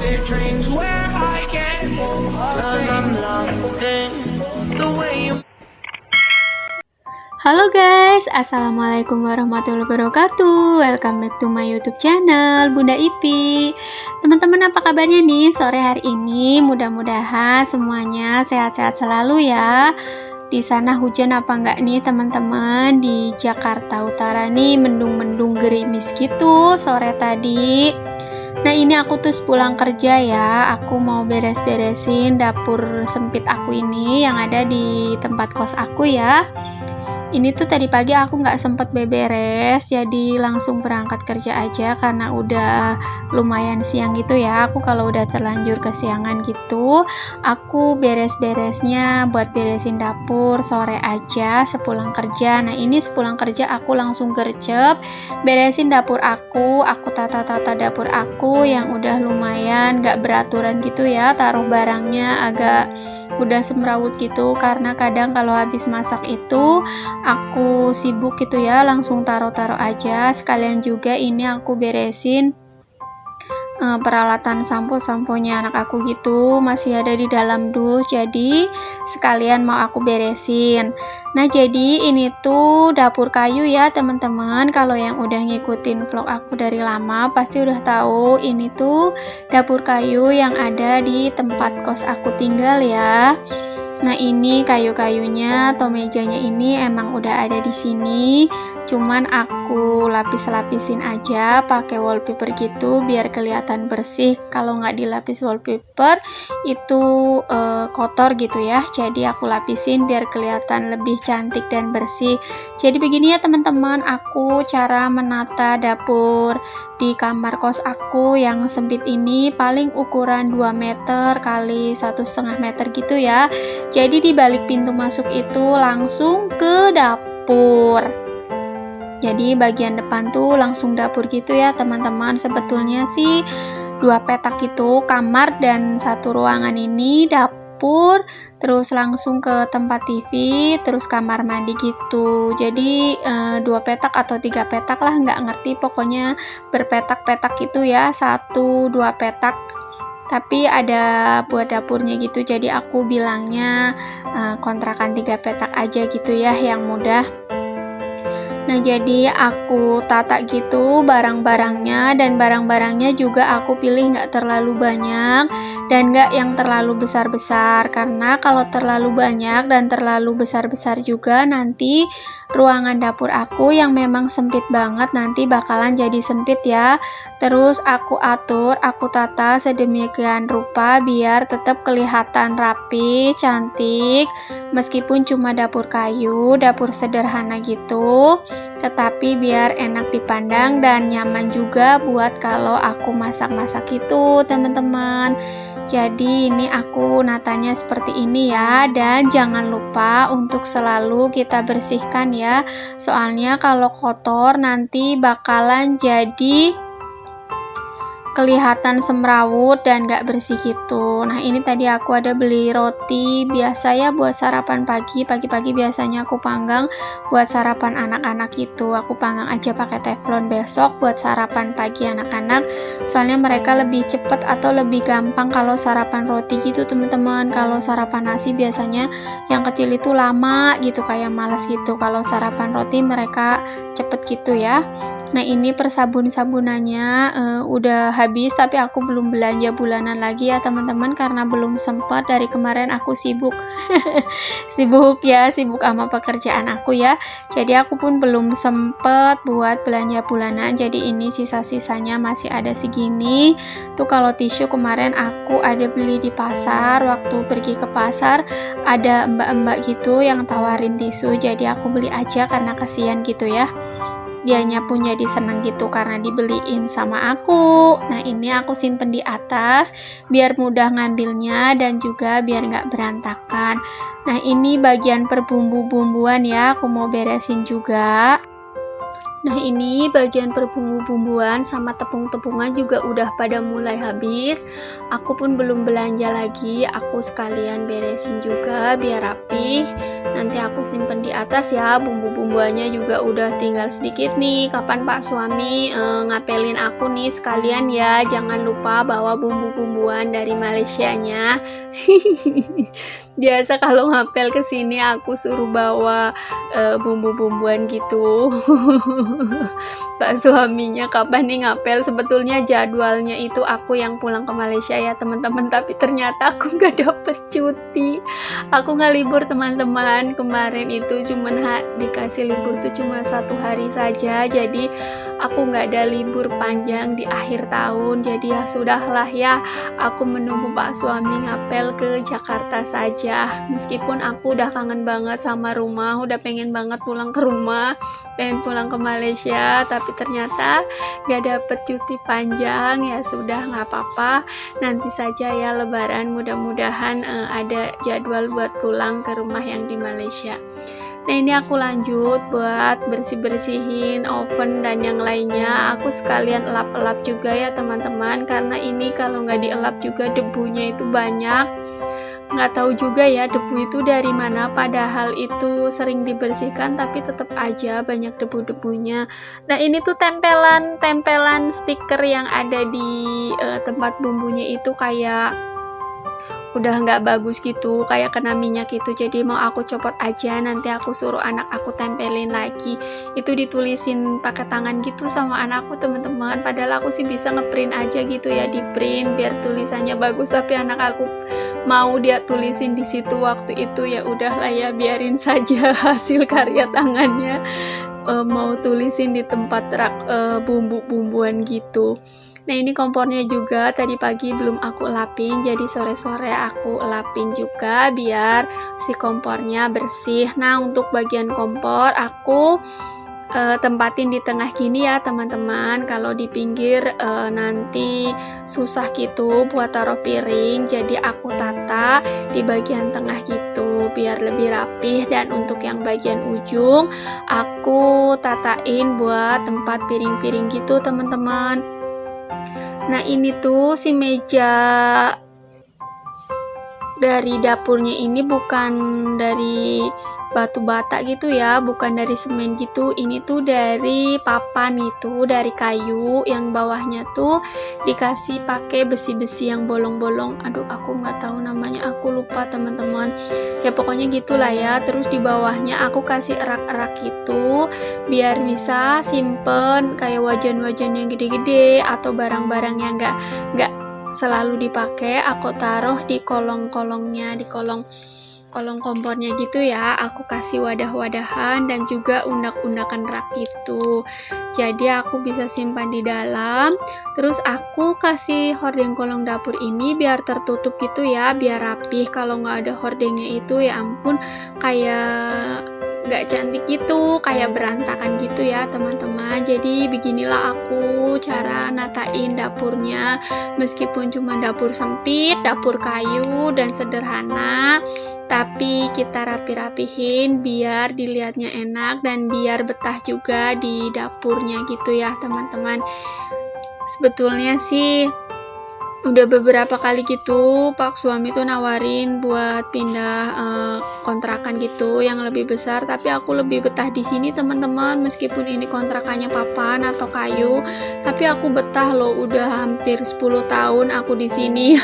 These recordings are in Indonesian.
lucid dreams where I can't move a thing. Halo guys, assalamualaikum warahmatullahi wabarakatuh. Welcome back to my YouTube channel Bunda Ipi. Teman-teman, apa kabarnya nih sore hari ini? Mudah-mudahan semuanya sehat-sehat selalu ya. Di sana hujan apa enggak nih teman-teman? Di Jakarta Utara nih mendung-mendung gerimis gitu sore tadi. Nah, ini aku tuh pulang kerja ya. Aku mau beres-beresin dapur sempit aku ini yang ada di tempat kos aku ya. Ini tuh tadi pagi aku nggak sempet beberes, jadi langsung berangkat kerja aja karena udah lumayan siang gitu ya. Aku kalau udah terlanjur kesiangan gitu, aku beres-beresnya buat beresin dapur sore aja sepulang kerja. Nah, ini sepulang kerja aku langsung gercep beresin dapur aku tata-tata dapur aku yang udah lumayan nggak beraturan gitu ya. Taruh barangnya agak udah semrawut gitu karena kadang kalau habis masak itu aku sibuk gitu ya, langsung taruh-taruh aja. Sekalian juga ini aku beresin peralatan sampo-samponya anak aku gitu, masih ada di dalam dus, jadi sekalian mau aku beresin. Nah, jadi ini tuh dapur kayu ya teman-teman. Kalau yang udah ngikutin vlog aku dari lama pasti udah tahu ini tuh dapur kayu yang ada di tempat kos aku tinggal ya. Nah, ini kayu-kayunya atau mejanya ini emang udah ada di sini, cuman aku lapis-lapisin aja pakai wallpaper gitu biar kelihatan bersih. Kalau nggak dilapis wallpaper itu kotor gitu ya, jadi aku lapisin biar kelihatan lebih cantik dan bersih. Jadi begini ya teman-teman, aku cara menata dapur di kamar kos aku yang sempit ini, paling ukuran 2 meter kali 1,5 meter gitu ya. Jadi di balik pintu masuk itu langsung ke dapur. Jadi bagian depan tuh langsung dapur gitu ya teman-teman. Sebetulnya sih 2 petak itu kamar dan 1 ruangan ini dapur, terus langsung ke tempat TV, terus kamar mandi gitu. Jadi 2 petak atau 3 petak lah, nggak ngerti, pokoknya berpetak-petak gitu ya, 1-2 petak. Tapi ada buat dapurnya gitu, jadi aku bilangnya kontrakan 3 petak aja gitu ya, yang mudah. Nah, jadi aku tata gitu barang-barangnya, dan barang-barangnya juga aku pilih nggak terlalu banyak dan nggak yang terlalu besar-besar, karena kalau terlalu banyak dan terlalu besar-besar juga nanti ruangan dapur aku yang memang sempit banget nanti bakalan jadi sempit ya. Terus aku atur, aku tata sedemikian rupa biar tetap kelihatan rapi, cantik, meskipun cuma dapur kayu, dapur sederhana gitu, tetapi biar enak dipandang dan nyaman juga buat kalau aku masak-masak itu teman-teman. Jadi ini aku natanya seperti ini ya, dan jangan lupa untuk selalu kita bersihkan ya, soalnya kalau kotor nanti bakalan jadi kelihatan semrawut dan gak bersih gitu. Nah, ini tadi aku ada beli roti biasa ya buat sarapan pagi. Pagi-pagi biasanya aku panggang buat sarapan anak-anak itu. Aku panggang aja pakai teflon besok buat sarapan pagi anak-anak. Soalnya mereka lebih cepet atau lebih gampang kalau sarapan roti gitu teman-teman. Kalau sarapan nasi biasanya yang kecil itu lama gitu, kayak malas gitu. Kalau sarapan roti mereka cepet gitu ya. Nah, ini persabun-sabunannya udah habis, tapi aku belum belanja bulanan lagi ya teman-teman karena belum sempat. Dari kemarin aku sibuk sibuk sama pekerjaan aku ya, jadi aku pun belum sempet buat belanja bulanan. Jadi ini sisa-sisanya masih ada segini tuh. Kalau tisu kemarin aku ada beli di pasar, waktu pergi ke pasar ada mbak-mbak gitu yang tawarin tisu, jadi aku beli aja karena kasihan gitu ya, dianya pun jadi seneng gitu karena dibeliin sama aku. Nah, ini aku simpen di atas biar mudah ngambilnya dan juga biar nggak berantakan. Nah, ini bagian perbumbu-bumbuan ya, aku mau beresin juga. Nah, ini bagian perbumbu-bumbuan sama tepung-tepungan juga udah pada mulai habis. Aku pun belum belanja lagi, aku sekalian beresin juga biar rapih. Nanti aku simpen di atas ya. Bumbu-bumbuannya juga udah tinggal sedikit nih. Kapan Pak suami ngapelin aku nih sekalian ya, jangan lupa bawa bumbu-bumbuan dari Malaysianya. Biasa kalau ngapel ke sini aku suruh bawa bumbu-bumbuan gitu. Pak suaminya kapan nih ngapel, sebetulnya jadwalnya itu aku yang pulang ke Malaysia ya teman-teman, tapi ternyata aku nggak dapet cuti, aku nggak libur teman-teman. Kemarin itu cuman dikasih libur tuh cuma 1 hari saja, jadi aku nggak ada libur panjang di akhir tahun. Jadi ya sudahlah ya, aku menunggu Pak suami ngapel ke Jakarta saja. Meskipun aku udah kangen banget sama rumah, udah pengen banget pulang ke rumah, pengen pulang ke Malaysia, tapi ternyata gak dapet cuti panjang. Ya sudah, nggak apa-apa, nanti saja ya lebaran, mudah-mudahan ada jadwal buat pulang ke rumah yang di Malaysia. Nah, ini aku lanjut buat bersih-bersihin oven dan yang lainnya. Aku sekalian elap-elap juga ya teman-teman, karena ini kalau nggak dielap juga debunya itu banyak. Nggak tahu juga ya debu itu dari mana, padahal itu sering dibersihkan tapi tetap aja banyak debu-debunya. Nah, ini tuh tempelan stiker yang ada di tempat bumbunya itu kayak udah nggak bagus gitu, kayak kena minyak gitu. Jadi mau aku copot aja, nanti aku suruh anak aku tempelin lagi. Itu ditulisin pakai tangan gitu sama anakku teman-teman, padahal aku sih bisa ngeprint aja gitu ya, di print biar tulisannya bagus, tapi anak aku mau dia tulisin di situ waktu itu. Ya udahlah ya, biarin saja hasil karya tangannya mau tulisin di tempat rak bumbu-bumbuan gitu. Nah, ini kompornya juga tadi pagi belum aku elapin, jadi sore-sore aku elapin juga biar si kompornya bersih. Nah, untuk bagian kompor aku tempatin di tengah gini ya teman-teman. Kalau di pinggir nanti susah gitu buat taruh piring, jadi aku tata di bagian tengah gitu biar lebih rapih. Dan untuk yang bagian ujung aku tatain buat tempat piring-piring gitu teman-teman. Nah, ini tuh si meja dari dapurnya ini bukan dari batu bata gitu ya, bukan dari semen gitu. Ini tuh dari papan gitu, dari kayu yang bawahnya tuh dikasih pakai besi-besi yang bolong-bolong. Aduh, aku nggak tahu namanya, aku lupa teman-teman. Ya pokoknya gitulah ya. Terus di bawahnya aku kasih erak-erak gitu biar bisa simpen kayak wajan-wajan yang gede-gede atau barang-barang yang nggak selalu dipakai. Aku taruh di kolong-kolongnya, di kolong kompornya gitu ya. Aku kasih wadah-wadahan dan juga undak-undakan rak gitu, jadi aku bisa simpan di dalam. Terus aku kasih hordeng kolong dapur ini biar tertutup gitu ya, biar rapih. Kalau nggak ada hordengnya itu ya ampun, kayak nggak cantik gitu, kayak berantakan gitu ya teman-teman. Jadi beginilah aku cara natain dapurnya, meskipun cuma dapur sempit, dapur kayu dan sederhana, tapi kita rapi-rapihin biar dilihatnya enak dan biar betah juga di dapurnya gitu ya teman-teman. Sebetulnya sih udah beberapa kali gitu Pak suami tuh nawarin buat pindah kontrakan gitu yang lebih besar, tapi aku lebih betah di sini teman-teman. Meskipun ini kontrakannya papan atau kayu, tapi aku betah loh, udah hampir 10 tahun aku di sini.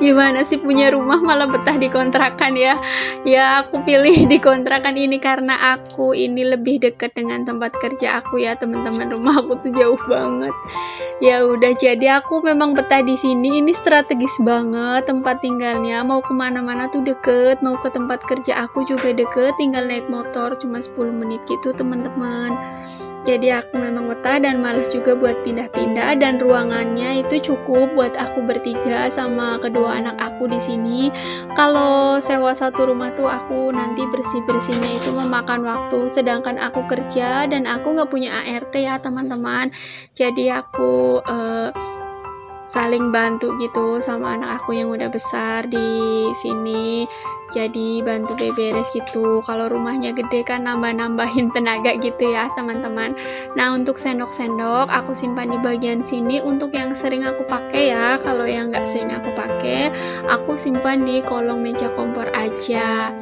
Gimana sih punya rumah malah betah di kontrakan ya? Ya aku pilih di kontrakan ini karena aku ini lebih dekat dengan tempat kerja aku ya teman-teman. Rumah aku tuh jauh banget. Ya udah, jadi aku memang betah di sini. Ini strategis banget tempat tinggalnya. Mau kemana-mana tuh deket, mau ke tempat kerja aku juga deket. Tinggal naik motor cuma 10 menit gitu teman-teman. Jadi aku memang betah dan males juga buat pindah-pindah, dan ruangannya itu cukup buat aku bertiga sama kedua anak aku di sini. Kalau sewa satu rumah tuh aku nanti bersih-bersihnya itu memakan waktu, sedangkan aku kerja dan aku nggak punya ART ya teman-teman. Jadi aku saling bantu gitu sama anak aku yang udah besar di sini, jadi bantu beberes gitu. Kalau rumahnya gede kan nambah-nambahin tenaga gitu ya teman-teman. Nah untuk sendok-sendok aku simpan di bagian sini untuk yang sering aku pakai ya. Kalau yang nggak sering aku pakai aku simpan di kolong meja kompor aja,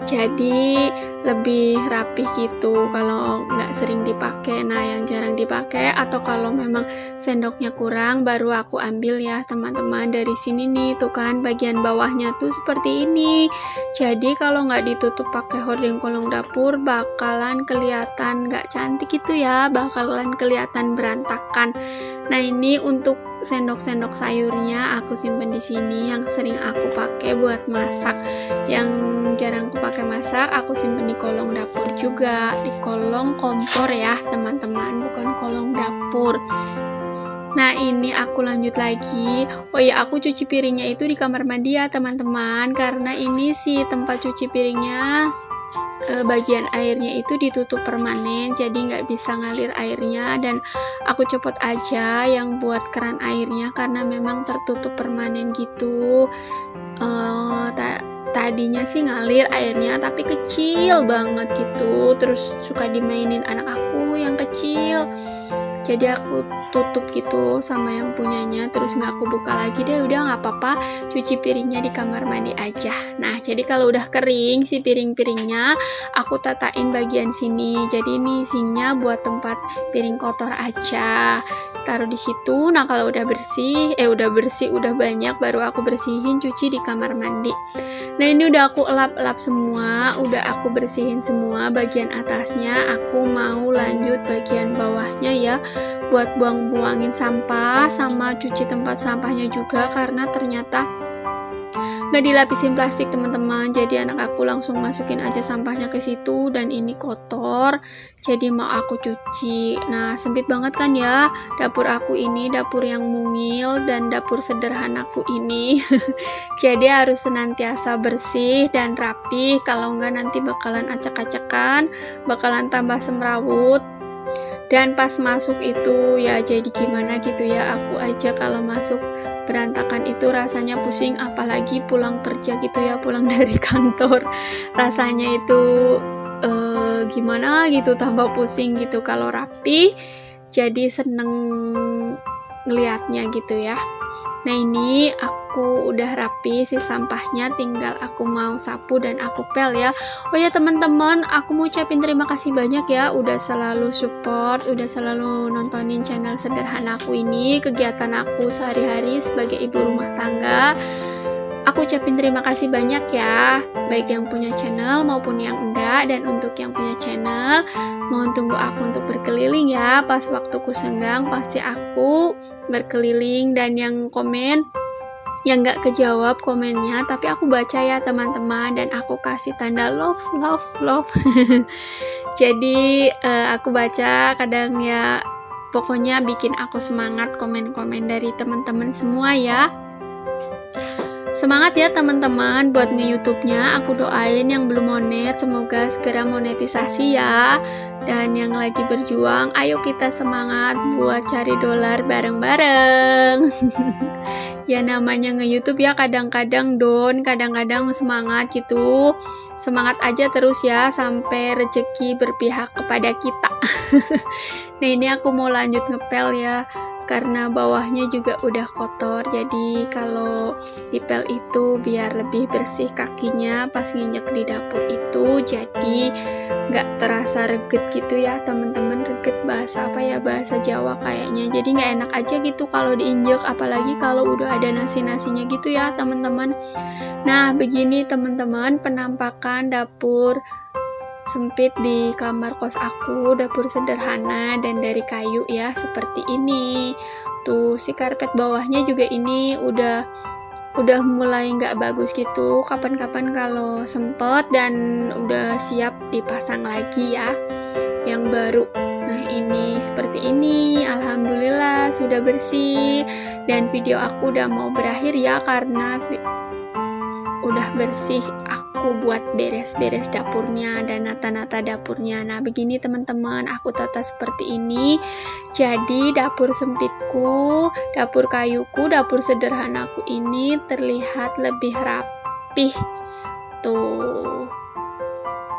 jadi lebih rapih gitu kalau nggak sering dipakai. Nah yang jarang dipakai atau kalau memang sendoknya kurang baru aku ambil ya teman-teman. Dari sini nih tuh kan bagian bawahnya tuh seperti ini, jadi kalau nggak ditutup pakai hording kolong dapur bakalan kelihatan nggak cantik gitu ya, bakalan kelihatan berantakan. Nah ini untuk sendok-sendok sayurnya aku simpen di sini, yang sering aku pakai buat masak. Yang jarang aku pakai masak aku simpen di kolong dapur juga, di kolong kompor ya teman-teman, bukan kolong dapur. Nah ini aku lanjut lagi. Oh ya, aku cuci piringnya itu di kamar mandi ya teman-teman, karena ini sih tempat cuci piringnya bagian airnya itu ditutup permanen, jadi nggak bisa ngalir airnya, dan aku copot aja yang buat keran airnya karena memang tertutup permanen gitu. Tadinya sih ngalir airnya tapi kecil banget gitu, terus suka dimainin anak aku yang kecil, jadi aku tutup gitu sama yang punyanya, terus nggak aku buka lagi deh. Udah nggak apa-apa, cuci piringnya di kamar mandi aja. Nah jadi kalau udah kering si piring-piringnya aku tatain bagian sini, jadi ini isinya buat tempat piring kotor aja, taruh di situ. Nah kalau udah bersih udah banyak baru aku bersihin cuci di kamar mandi. Nah ini udah aku elap-elap semua, udah aku bersihin semua bagian atasnya. Aku mau lanjut bagian bawahnya ya, buat buang-buangin sampah sama cuci tempat sampahnya juga, karena ternyata nggak dilapisin plastik teman-teman, jadi anak aku langsung masukin aja sampahnya ke situ, dan ini kotor jadi mau aku cuci. Nah sempit banget kan ya dapur aku ini, dapur yang mungil dan dapur sederhanaku ini jadi harus senantiasa bersih dan rapi, kalau enggak nanti bakalan acak-acakan, bakalan tambah semrawut. Dan pas masuk itu ya jadi gimana gitu ya, aku aja kalau masuk berantakan itu rasanya pusing, apalagi pulang kerja gitu ya, pulang dari kantor rasanya itu gimana gitu, tambah pusing gitu. Kalau rapi jadi seneng ngeliatnya gitu ya. Nah ini aku udah rapi si sampahnya, tinggal aku mau sapu dan aku pel ya. Oh ya teman-teman, aku mau ucapin terima kasih banyak ya udah selalu support, udah selalu nontonin channel sederhanaku ini, kegiatan aku sehari-hari sebagai ibu rumah tangga. Aku ucapin terima kasih banyak ya, baik yang punya channel maupun yang enggak. Dan untuk yang punya channel, mohon tunggu aku untuk berkeliling ya, pas waktuku senggang pasti aku berkeliling. Dan yang komen yang nggak kejawab komennya tapi aku baca ya teman-teman, dan aku kasih tanda love jadi aku baca kadang ya, pokoknya bikin aku semangat komen-komen dari teman-teman semua ya. Semangat ya teman-teman buat nge-YouTube-nya. Aku doain yang belum monet semoga segera monetisasi ya. Dan yang lagi berjuang, ayo kita semangat buat cari dolar bareng-bareng. Ya namanya nge-YouTube ya, kadang-kadang down, kadang-kadang semangat gitu. Semangat aja terus ya sampai rezeki berpihak kepada kita. Nah ini aku mau lanjut ngepel ya, karena bawahnya juga udah kotor, jadi kalau dipel itu biar lebih bersih kakinya pas nginjek di dapur itu, jadi nggak terasa reget gitu ya teman-teman. Reget bahasa apa ya, bahasa Jawa kayaknya, jadi nggak enak aja gitu kalau diinjek, apalagi kalau udah ada nasi-nasinya gitu ya teman-teman. Nah begini teman-teman penampakan dapur sempit di kamar kos aku, dapur sederhana dan dari kayu ya, seperti ini. Tuh si karpet bawahnya juga ini udah mulai nggak bagus gitu. Kapan-kapan kalau sempet dan udah siap dipasang lagi ya yang baru. Nah ini seperti ini, alhamdulillah sudah bersih. Dan video aku udah mau berakhir ya, karena udah bersih, aku buat beres-beres dapurnya dan nata-nata dapurnya. Nah begini teman-teman, aku tata seperti ini. Jadi dapur sempitku, dapur kayuku, dapur sederhanaku ini terlihat lebih rapih tuh.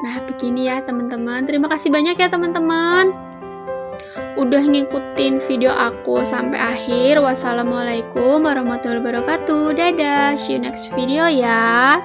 Nah begini ya teman-teman. Terima kasih banyak ya teman-teman udah ngikutin video aku sampai akhir. Wassalamualaikum warahmatullahi wabarakatuh. Dadah, see you next video ya.